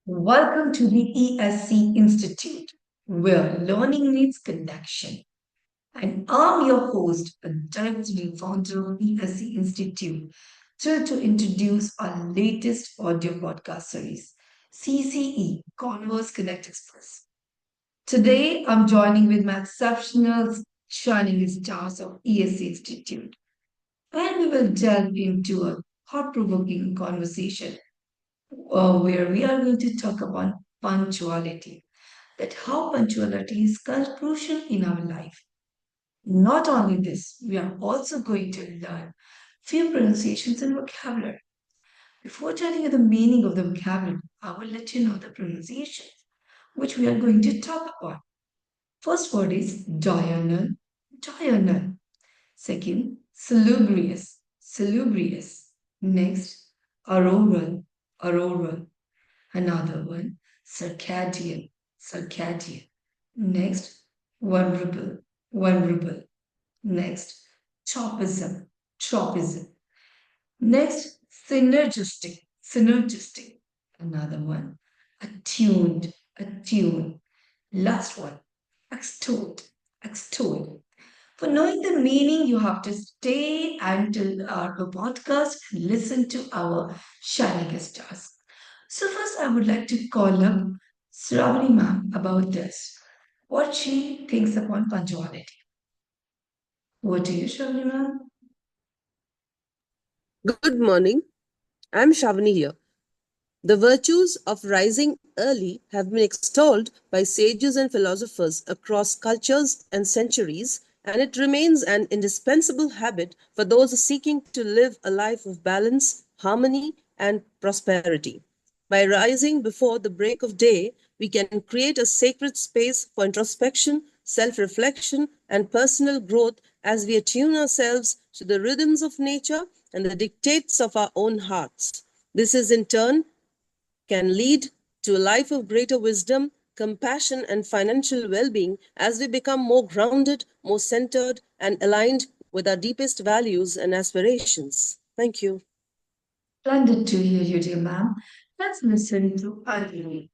Welcome to the ESC Institute, where learning meets connection. And I'm your host, and director and founder of ESC Institute, thrilled to introduce our latest audio podcast series, CCE, Converse Connect Express. Today, I'm joining with my exceptional shining stars of ESC Institute, and we will delve into a thought-provoking conversation where we are going to talk about punctuality, that how punctuality is crucial in our life. Not only this, we are also going to learn few pronunciations and vocabulary. Before telling you the meaning of the vocabulary, I will let you know the pronunciations which we are going to talk about. First word is diurnal, diurnal. Second, salubrious, salubrious. Next, auroral, auroral. Another one, circadian, circadian. Next, vulnerable, vulnerable. Next, tropism, tropism. Next, synergistic, synergistic. Another one, attuned, attuned. Last one, extolled, extolled. For knowing the meaning, you have to stay until our podcast and listen to our shining stars. So first, I would like to call up Sravani ma'am about this. What she thinks upon punctuality. Over to you, Sravani ma'am. Good morning. I'm Shavani here. The virtues of rising early have been extolled by sages and philosophers across cultures and centuries, and it remains an indispensable habit for those seeking to live a life of balance, harmony, and prosperity. By rising before the break of day, we can create a sacred space for introspection, self reflection, and personal growth as we attune ourselves to the rhythms of nature and the dictates of our own hearts. This is in turn can lead to a life of greater wisdom, compassion, and financial well being as we become more grounded, more centered, and aligned with our deepest values and aspirations. Thank you. Splendid to hear you, dear ma'am. Let's listen to Arjun.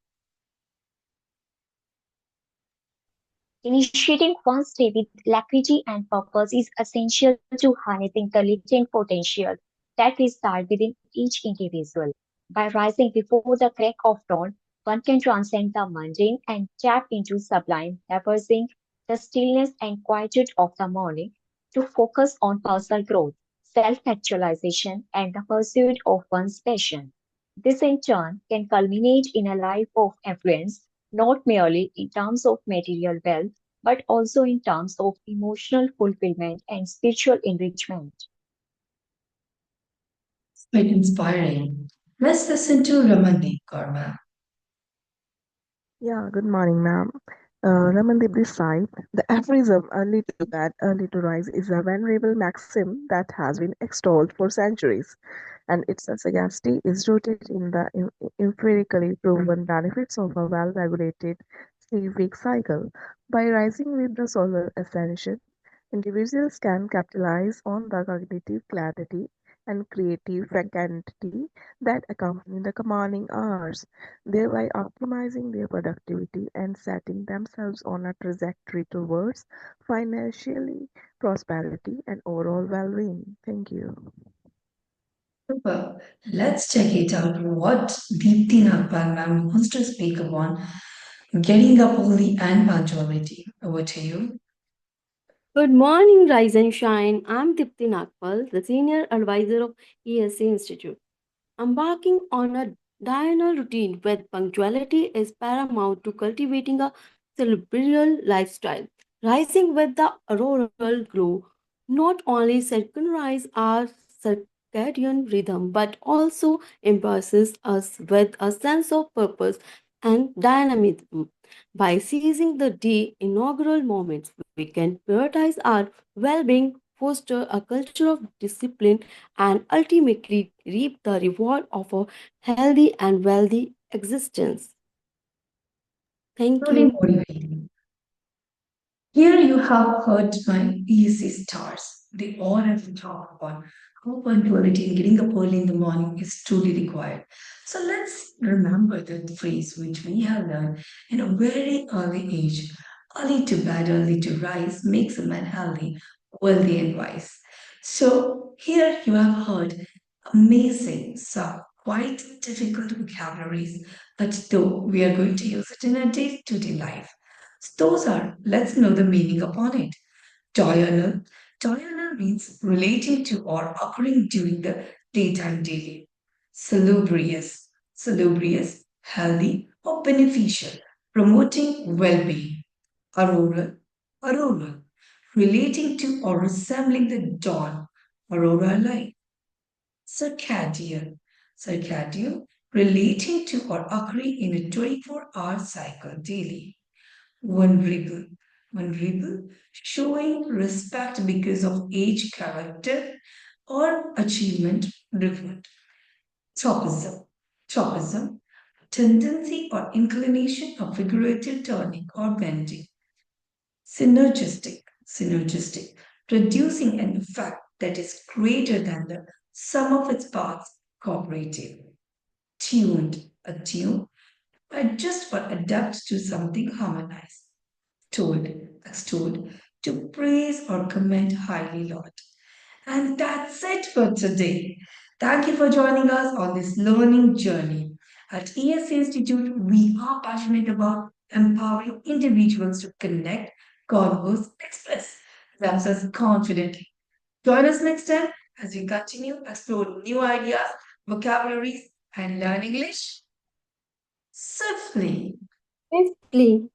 Initiating one's day with alacrity and purpose is essential to harnessing the latent potential that resides within each individual. By rising before the crack of dawn, one can transcend the mundane and tap into sublime, reversing the stillness and quietude of the morning to focus on personal growth, self-actualization, and the pursuit of one's passion. This in turn can culminate in a life of affluence, not merely in terms of material wealth but also in terms of emotional fulfillment and spiritual enrichment. Quite inspiring. Let's listen to Ramandeep Kaur, ma'am. Yeah, good morning, ma'am. Ramandeep this side. The aphorism early to bed, early to rise is a venerable maxim that has been extolled for centuries, and its sagacity is rooted in the empirically proven benefits of a well regulated sleep-wake cycle. By rising with the solar ascension, individuals can capitalize on the cognitive clarity and creative fecundity that accompany the commanding hours, thereby optimizing their productivity and setting themselves on a trajectory towards financially prosperity and overall well-being. Thank you. Super. Let's check it out what Deepti Nagpal ma'am wants to speak upon getting up early and punctuality. Over to you. Good morning, Rise and Shine. I'm Dipti Nagpal, the Senior Advisor of ESC Institute. Embarking on a diurnal routine where punctuality is paramount to cultivating a cerebral lifestyle. Rising with the auroral glow not only synchronizes our circadian rhythm but also imbues us with a sense of purpose and dynamism. By seizing the day inaugural moments, we can prioritize our well being, foster a culture of discipline, and ultimately reap the reward of a healthy and wealthy existence. Thank Truly you. motivating. Here you have heard my easy stars. They all have to talk about How punctuality in getting up early in the morning is truly required. So let's remember the phrase which we have learned in a very early age. Early to bed, early to rise makes a man healthy, wealthy, and wise. So here you have heard amazing, some quite difficult vocabularies, but though we are going to use it in a day-to-day life. So those are, let's know the meaning upon it. Diurnal. Diurnal means relating to or occurring during the daytime daily. Salubrious. Salubrious, healthy or beneficial, promoting well-being. Auroral. Auroral, relating to or resembling the dawn. Aurora light. Circadian. Circadian, relating to or occurring in a 24-hour cycle daily. Vulnerable. Vulnerable, showing respect because of age, character, or achievement revealed. Tropism. Tropism, tendency or inclination of figurative turning or bending. Synergistic. Synergistic, producing an effect that is greater than the sum of its parts cooperative. Tuned. Attune, adjust or adapt to something harmonized. Told, extolled, to praise or comment highly, Lord. And that's it for today. Thank you for joining us on this learning journey. At ESC Institute, we are passionate about empowering individuals to connect, converse, express themselves confidently. Join us next time as we continue exploring new ideas, vocabularies, and learn English swiftly. Swiftly.